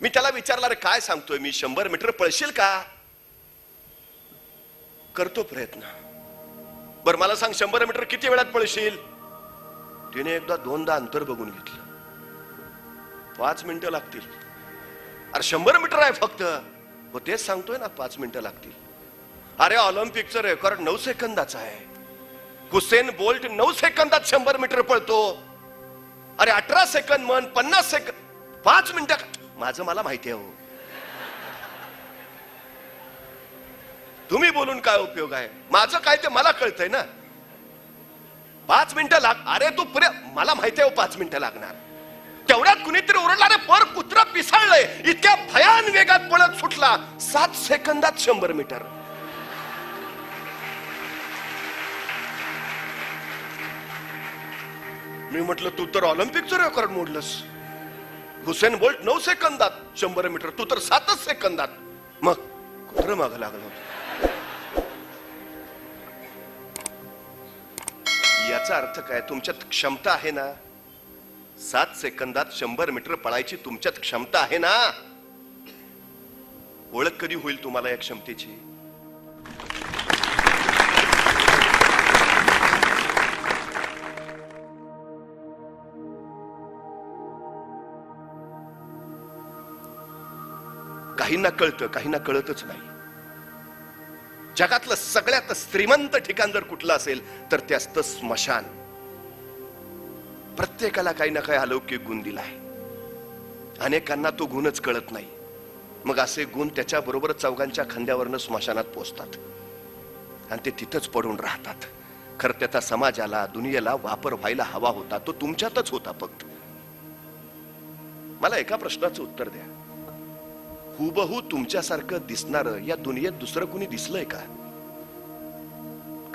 मी त्याला विचारला, रे काय सांगतोय मी, 100 मीटर पळशील का? करतो प्रयत्न. बर मला सांग 100 मीटर किती वेळात पळशील? तिने एकदा दोनदा अंतर बघून घेतलं. 5 मिनिटं लागतील. अरे 100 मीटर आहे फक्त. हो तेच सांगतोय ना 5 मिनिटं लागतील. अरे ऑलिम्पिकचं रेकॉर्ड 9 सेकंदाचं आहे. हुसेन बोल्ट 9 सेकंदात 100 मीटर पळतो. अरे 18 सेकंद म्हण, 50 सेकंद, 5 मिनिटं. माझं मला माहिती आहे हो. तुम्ही बोलून काय उपयोग आहे? माझं काय ते मला कळतंय ना. 5 मिनिटं लाग. अरे तू मला माहिती आहे 5 मिनिटं लागणार. तेवढ्यात कुणीतरी ओरडला, रे पर कुत्रा पिसाळलंय. इतक्या भयान वेगात पळत सुटला. 7 सेकंदात 100 मीटर. मी म्हटलं तू तर ऑलिम्पिकचं रेकॉर्ड मोडलंस. हुसेन बोल्ट 9 सेकंदात 100 मीटर, तू तर 7च सेकंदात. मग कुत्र मागं लागलं होतं. याचा अर्थ काय? तुमच्यात क्षमता आहे ना. 7 सेकंदात 100 मीटर पळायची तुमच्यात क्षमता आहे ना. ओळख कधी होईल तुम्हाला या क्षमतेची? काहींना कळतं, काहींना कळतच नाही. जगातलं सगळ्यात श्रीमंत ठिकाण जर कुठलं असेल तर ते असतं स्मशान. प्रत्येकाला काही ना काही अलौकिक गुण दिलाय. अनेकांना तो गुणच कळत नाही. मग असे गुण त्याच्या बरोबर चौघांच्या खांद्यावरनं स्मशानात पोचतात आणि ते तिथंच पडून राहतात. खरं त्याचा समाजाला, दुनियेला वापर व्हायला हवा होता. तो तुमच्यातच होता. फक्त मला एका प्रश्नाचं उत्तर द्या. हुबहू तुमच्यासारखं दिसणारं या दुनियेत दुसरं कुणी दिसलंय का?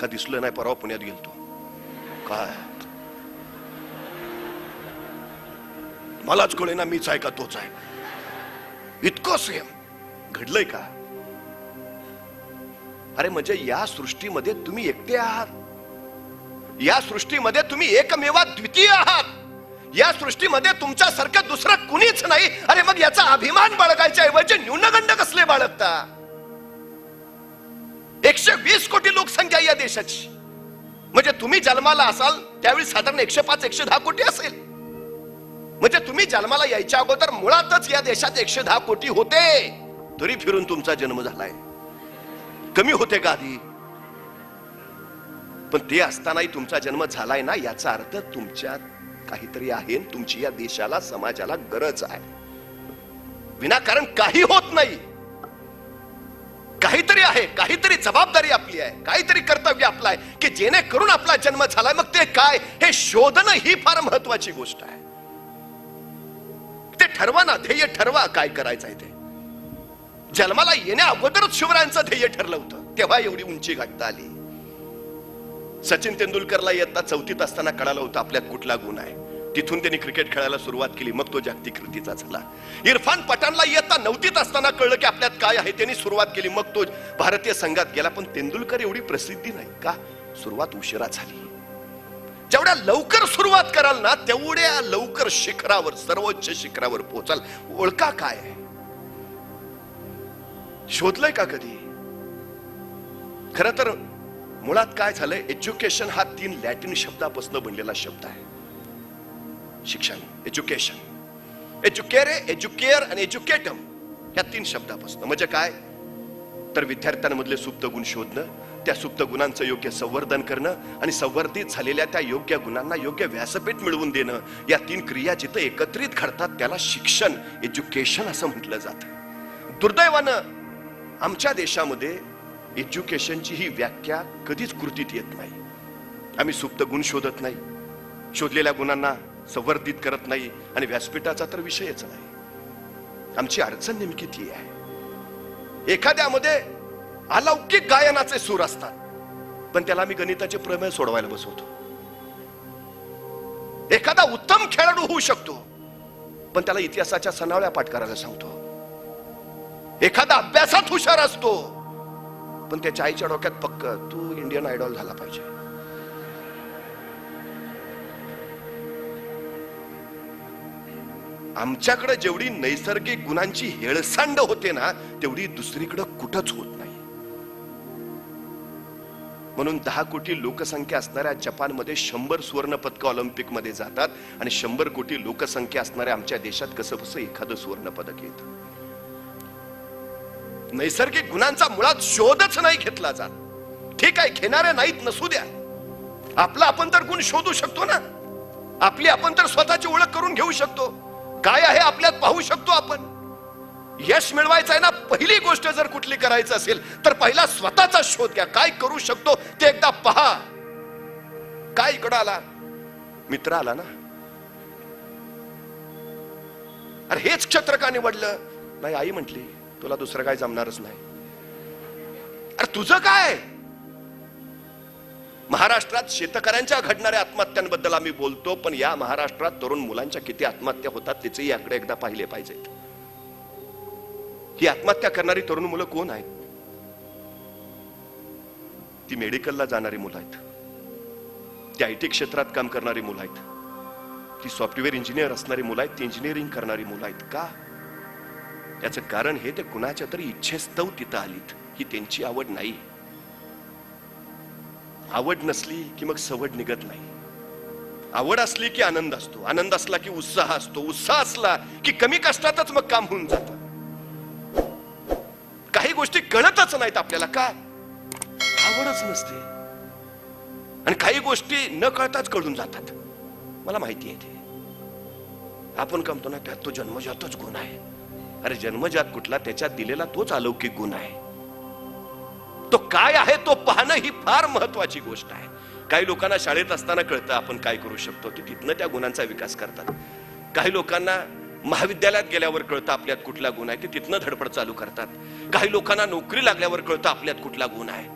का दिसलं नाही? परवा पुण्यात गेलतो. काय मलाच कळे ना मीच आहे का तोच आहे. इतकं सेम घडलंय का? अरे म्हणजे या सृष्टीमध्ये तुम्ही एकटे आहात. या सृष्टीमध्ये तुम्ही एकमेवा द्वितीय आहात. या सृष्टीमध्ये तुमच्यासारखं दुसरं कुणीच नाही. अरे मग याचा अभिमान बाळगायच्या ऐवजी न्यूनगंड कसले बाळगता? 120 कोटी लोकसंख्या या देशाची. म्हणजे तुम्ही जन्माला असाल त्यावेळी साधारण 105-110 कोटी असेल. म्हणजे तुम्ही जन्माला यायच्या अगोदर मुळातच या देशात 110 कोटी होते. तरी फिरून तुमचा जन्म झालाय. कमी होते का आधी? पण ते असतानाही तुमचा जन्म झालाय ना, याचा अर्थ तुमच्यात काहीतरी आहे. तुमची या देशाला, समाजाला गरज आहे. विनाकारण काही होत नाही. काहीतरी आहे, काहीतरी जबाबदारी आपली आहे, काहीतरी कर्तव्य आपलं आहे की जेणेकरून आपला जन्म झालाय. मग ते काय हे शोधणं ही फार महत्वाची गोष्ट आहे. ते ठरवा ना, ध्येय ठरवा काय करायचं आहे ते. जन्माला येण्या अगोदरच शिवरायांचं ध्येय ठरलं होतं, तेव्हा एवढी उंची गाठता आली. सचिन तेंडुलकरला इयत्ता 4थीत असताना कळालं होतं आपल्यात कुठला गुण आहे. तिथून त्यांनी क्रिकेट खेळायला सुरुवात केली. मग तो जागतिक कृतीचा झाला. इरफान पठाणला इयत्ता 9थीत असताना कळलं की आपल्यात काय आहे. त्यांनी सुरुवात केली. मग तो भारतीय संघात गेला. पण तेंडुलकर एवढी प्रसिद्धी नाही का? सुरुवात उशिरा झाली. जेवढ्या लवकर सुरुवात कराल ना तेवढ्या लवकर शिखरावर, सर्वोच्च शिखरावर पोहोचाल. ओळखा काय आहे? शोधलंय का कधी? खरं तर मुळात काय झालंय, एज्युकेशन हा 3 लॅटिन शब्दापासून बनलेला शब्द आहे. शिक्षण, एज्युकेशन, एज्युकेरे, एज्युकेअर आणि एज्युकेटम या 3 शब्दापासून. म्हणजे काय तर विद्यार्थ्यांमधले सुप्त गुण शोधणं, त्या सुप्त गुणांचं योग्य संवर्धन करणं आणि संवर्धित झालेल्या त्या योग्य गुणांना योग्य व्यासपीठ मिळवून देणं. या 3 क्रिया जिथं एकत्रित घडतात त्याला शिक्षण, एज्युकेशन असं म्हटलं जातं. दुर्दैवानं आमच्या देशामध्ये एज्युकेशनची ही व्याख्या कधीच कृतीत येत नाही. आम्ही सुप्त गुण शोधत नाही, शोधलेल्या गुणांना संवर्धित करत नाही आणि व्यासपीठाचा तर विषयच नाही. आमची अडचण नेमकी ती आहे. एखाद्यामध्ये अलौकिक गायनाचे सूर असतात पण त्याला आम्ही गणिताचे प्रमेय सोडवायला बसवतो. एखादा उत्तम खेळाडू होऊ शकतो पण त्याला इतिहासाच्या सनावळ्या पाठ करायला सांगतो. एखादा अभ्यासात हुशार असतो पण त्याच्या आईच्या डोक्यात पक्क तू इंडियन आयडॉल झाला पाहिजे. आमच्याकडे जेवढी नैसर्गिक गुणांची हेळसांड होते ना, तेवढी दुसरीकडे कुठंच होत नाही. म्हणून 10 कोटी लोकसंख्या असणाऱ्या जपानमध्ये 100 सुवर्ण पदक ऑलिम्पिक मध्ये जातात आणि 100 कोटी लोकसंख्या असणाऱ्या आमच्या देशात कसं कसं एखादं सुवर्ण पदक येतं. नैसर्गिक गुणांचा मुळात शोधच नाही घेतला जात. ठीक आहे, घेणारे नाहीत, नसू द्या. आपला आपण तर गुण शोधू शकतो ना. आपली आपण तर स्वतःची ओळख करून घेऊ शकतो. काय आहे आपल्यात पाहू शकतो आपण. यश मिळवायचं आहे ना, पहिली गोष्ट जर कुठली करायचं असेल तर पहिला स्वतःचा शोध घ्या. काय करू शकतो ते एकदा पहा. काय इकडं आला, मित्र आला ना, अरे हेच क्षेत्र का निवडलं? नाही, आई म्हटली तुला दुसरं काय जमणारच नाही. अरे तुझं काय? महाराष्ट्रात शेतकऱ्यांच्या घडणाऱ्या आत्महत्यांबद्दल आम्ही बोलतो, पण या महाराष्ट्रात तरुण मुलांच्या किती आत्महत्या होतात त्याचे आकडे एकदा पाहिले पाहिजेत. ही आत्महत्या करणारी तरुण मुलं कोण आहेत? ती मेडिकलला जाणारी मुलं आहेत, ती आयटी क्षेत्रात काम करणारी मुलं आहेत, ती सॉफ्टवेअर इंजिनियर असणारी मुलं आहेत, ती इंजिनिअरिंग करणारी मुलं आहेत. का? याचं कारण हे, ते कुणाच्या तरी इच्छेस्तव तिथं आलीत. ही त्यांची आवड नाही. आवड नसली की मग सवड निघत नाही. आवड असली की आनंद असतो, आनंद असला की उत्साह असतो, उत्साह असला की कमी कष्टातच मग काम होऊन जातं. काही गोष्टी कळतच नाहीत आपल्याला. का? आवडच नसते. आणि काही गोष्टी न कळताच कळून जातात. मला माहिती आहे ते. आपण म्हणतो ना, त्यात तो जन्मजातच गुण आहे. अरे जन्मजात कुठला? त्याच्यात दिलेला तोच अलौकिक गुण आहे. तो काय आहे तो पाहणं ही फार महत्वाची गोष्ट आहे. काही लोकांना शाळेत असताना कळतं आपण काय करू शकतो, ते तिथनं त्या गुणांचा विकास करतात. काही लोकांना महाविद्यालयात गेल्यावर कळतं आपल्यात कुठला गुण आहे, ते तिथनं धडपड चालू करतात. काही लोकांना नोकरी लागल्यावर कळतं आपल्यात कुठला गुण आहे,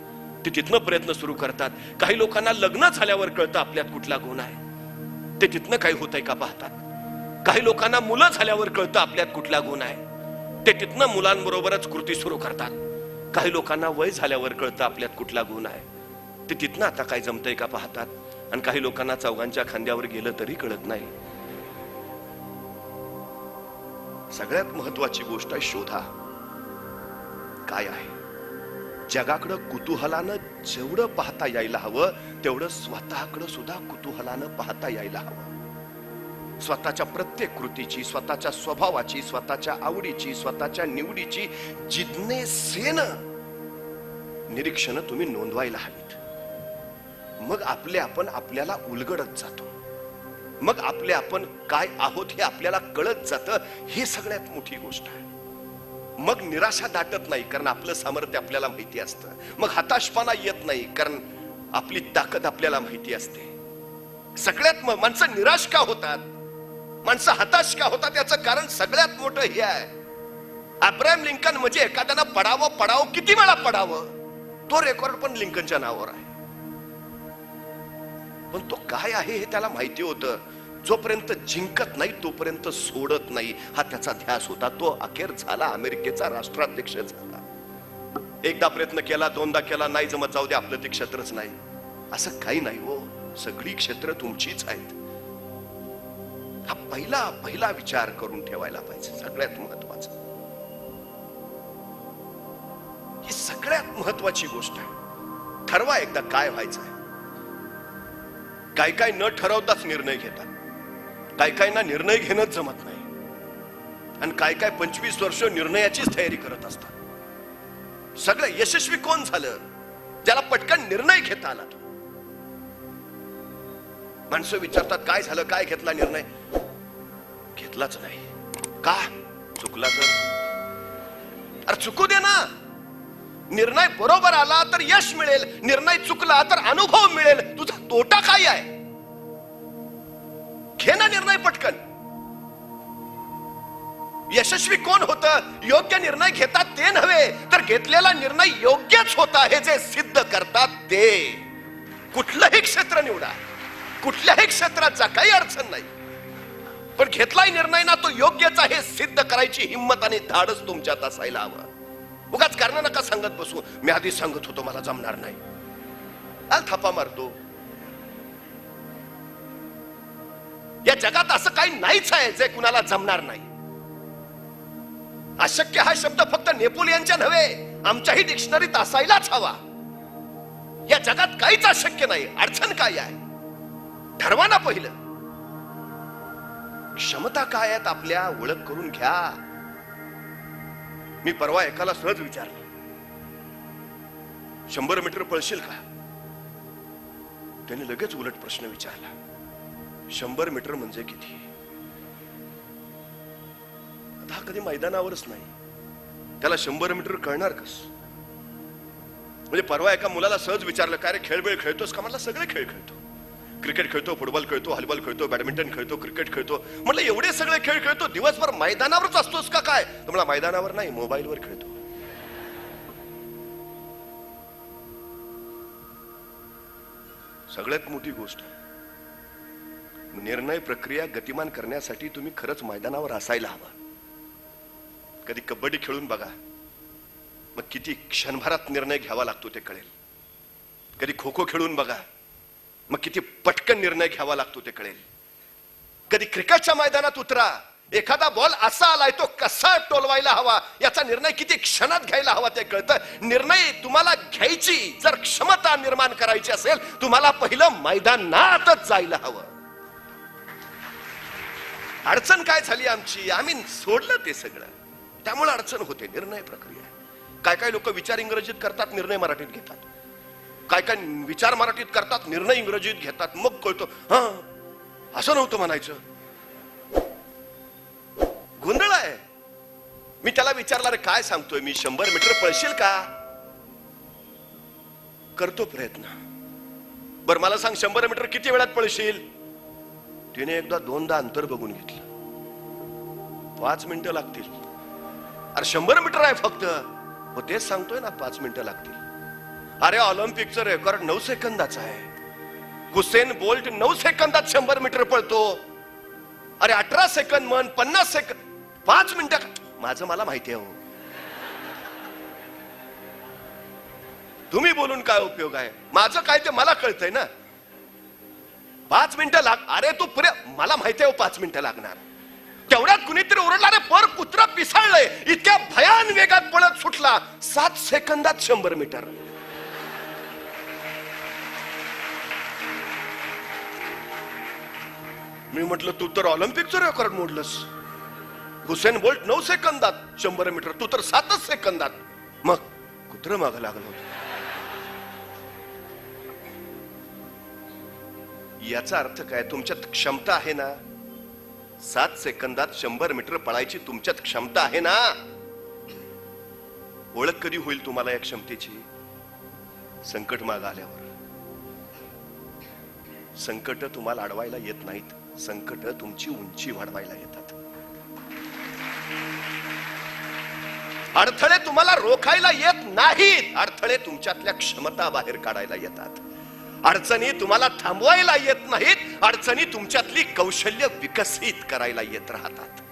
ते तिथनं प्रयत्न सुरू करतात. काही लोकांना लग्न झाल्यावर कळतं आपल्यात कुठला गुण आहे, ते तिथनं काही होतंय का पाहतात. काही लोकांना मुलं झाल्यावर कळतं आपल्यात कुठला गुण आहे, ते तिथनं मुलांबरोबरच कृती सुरू करतात. काही लोकांना वय झाल्यावर कळतं आपल्यात कुठला गुण आहे, ते तिथनं आता काय जमतंय का पाहतात. आणि काही लोकांना चौघांच्या खांद्यावर गेलं तरी कळत नाही. सगळ्यात महत्वाची गोष्ट आहे, शोधा काय आहे. जगाकडं कुतूहलानं जेवढं पाहता यायला हवं, तेवढं स्वतःकडं सुद्धा कुतूहलानं पाहता यायला हवं. स्वतःच्या प्रत्येक कृतीची, स्वतःच्या स्वभावाची, स्वतःच्या आवडीची, स्वतःच्या निवडीची जिज्ञेसेनं निरीक्षण तुम्ही नोंदवायला हवीत. मग आपले आपण आपल्याला उलगडत जातो. मग आपले आपण काय आहोत हे आपल्याला कळत जातं. ही सगळ्यात मोठी गोष्ट आहे. मग निराशा दाटत नाही, कारण आपलं सामर्थ्य आपल्याला माहिती असतं. मग हताशपणा येत नाही, कारण आपली ताकद आपल्याला माहिती असते. सगळ्यात माणसं निराश का होतात, माणसं हताश का होतात, याचं कारण सगळ्यात मोठं हे आहे. अब्राहम लिंकन म्हणजे एखाद्यानं पडावं किती वेळा पडावं, तो रेकॉर्ड पण लिंकनच्या नावावर आहे. पण तो काय आहे हे त्याला माहिती होतं. जोपर्यंत जिंकत नाही तोपर्यंत सोडत नाही, हा त्याचा ध्यास होता. तो अखेर झाला अमेरिकेचा राष्ट्राध्यक्ष झाला. एकदा प्रयत्न केला, दोनदा केला, नाही जमत, जाऊ दे, आपलं ते क्षेत्रच नाही, असं काही नाही हो. सगळी क्षेत्र तुमचीच आहेत. हा पहिला विचार करून ठेवायला पाहिजे. सगळ्यात महत्वाचं, ही सगळ्यात महत्वाची गोष्ट आहे. ठरवा एकदा काय व्हायचं आहे. काय न ठरवताच निर्णय घेतात. काहींना निर्णय घेणंच जमत नाही. आणि काय 25 वर्ष निर्णयाचीच तयारी करत असतात. सगळं यशस्वी कोण झालं? ज्याला पटकन निर्णय घेता आला. माणसं विचारतात काय झालं, काय घेतला निर्णय? घेतलाच नाही. का? चुकला तर? अरे चुकू दे ना. निर्णय बरोबर आला तर यश मिळेल, निर्णय चुकला तर अनुभव मिळेल. तुझा तोटा काय आहे? घे ना निर्णय पटकन. यशस्वी कोण होतं? योग्य निर्णय घेतात ते नव्हे, तर घेतलेला निर्णय योग्यच होता हे जे सिद्ध करतात ते. कुठलंही क्षेत्र निवडा, कुठल्याही क्षेत्रात जा, काही अडचण नाही, पण घेतलाय निर्णय ना तो योग्यच आहे सिद्ध करायची हिंमत आणि धाडस तुमच्यात असायला हवं. उगाच कारण नका सांगत बसू. मी आधी सांगत होतो मला जमणार नाही, थापा मारतो. या जगात असं काही नाहीच आहे जे कुणाला जमणार नाही. अशक्य हा शब्द फक्त नेपोलियनच्या नव्हे, आमच्याही डिक्शनरीत असायलाच हवा. या जगात काहीच अशक्य नाही. अडचण काय आहे ठरवा ना. पहिलं क्षमता काय आहेत आपल्या ओळख करून घ्या. मी परवा एकाला सहज विचारलं, 100 मीटर पळशील का? त्याने लगेच उलट प्रश्न विचारला, 100 मीटर म्हणजे किती? आता हा कधी मैदानावरच नाही, त्याला 100 मीटर कळणार कस? म्हणजे परवा एका मुलाला सहज विचारलं, काय रे खेळ खेळतोस का? म्हणला सगळे खेळ खेळतो. क्रिकेट खेळतो, फुटबॉल खेळतो, हॉलीबॉल खेळतो, बॅडमिंटन खेळतो, क्रिकेट खेळतो. म्हणलं एवढे सगळे खेळ खेळतो, दिवसभर मैदानावरच असतोस का काय? तर मला मैदानावर नाही, मोबाईलवर खेळतो. सगळ्यात मोठी गोष्ट, निर्णय प्रक्रिया गतिमान करण्यासाठी तुम्ही खरंच मैदानावर असायला हवा. कधी कबड्डी खेळून बघा, मग किती क्षणभरात निर्णय घ्यावा लागतो ते कळेल. कधी खो खो खेळून बघा, मग किती पटकन निर्णय घ्यावा लागतो ते कळेल. कधी क्रिकेटच्या मैदानात उतरा, एखादा बॉल असा आलाय तो कसा टोलवायला हवा याचा निर्णय किती क्षणात घ्यायला हवा ते कळतं. निर्णय तुम्हाला घ्यायची जर क्षमता निर्माण करायची असेल, तुम्हाला पहिलं मैदानातच जायला हवं. अडचण काय झाली आमची, आम्ही सोडलं ते सगळं, त्यामुळे अडचण होते. निर्णय प्रक्रिया, काय काय लोक विचार इंग्रजीत करतात, निर्णय मराठीत घेतात. काय काय विचार मराठीत करतात, निर्णय इंग्रजीत घेतात. मग कळतो हा असं नव्हतं म्हणायचं. गोंधळ आहे. मी त्याला विचारला, रे काय सांगतोय मी, 100 मीटर पळशील का? करतो प्रयत्न. बर मला सांग, 100 मीटर किती वेळात पळशील? तिने एकदा दोनदा अंतर बघून घेतलं. 5 मिनिटं लागतील. अरे 100 मीटर आहे फक्त. हो तेच सांगतोय ना, 5 मिनिटं लागतील. अरे ऑलिम्पिकचं रेकॉर्ड 9 सेकंदाचं आहे. हुसेन बोल्ट 9 सेकंदात 100 मीटर पळतो. अरे 18 सेकंद म्हण, 50 सेकंद, 5 मिनिटं. माझं मला माहिती आहे. हो तुम्ही बोलून काय उपयोग आहे? माझं काय ते मला कळतंय ना. 5 मिनिटं लाग. अरे तू पुरे, मला माहिती आहे 5 मिनिटं लागणार. तेवढ्यात कुणीतरी ओरडला, रे पर कुत्रा पिसाळलंय. इतक्या भयान वेगात पळत सुटला, 7 सेकंदात 100 मीटर. मी म्हटलं, तू तर ऑलिम्पिकचं रेकॉर्ड मोडलंस. हुसेन बोल्ट 9 सेकंदात 100 मीटर, तू तर 7 सेकंदात. मग कुत्र मागं लागलं. याचा अर्थ काय? तुमच्यात क्षमता आहे ना, 7 सेकंदात 100 मीटर पळायची तुमच्यात क्षमता आहे ना. ओळख कधी होईल तुम्हाला या क्षमतेची? संकट माग आल्यावर. संकट तुम्हाला अडवायला येत नाहीत, संकट तुमची उंची वाढवायला येतात. अडथळे तुम्हाला रोखायला येत नाहीत, अडथळे तुमच्यातल्या क्षमता बाहेर काढायला येतात. अडचणी तुम्हाला थांबवायला येत नाहीत, अडचणी तुमच्यातली कौशल्य विकसित करायला येत राहतात.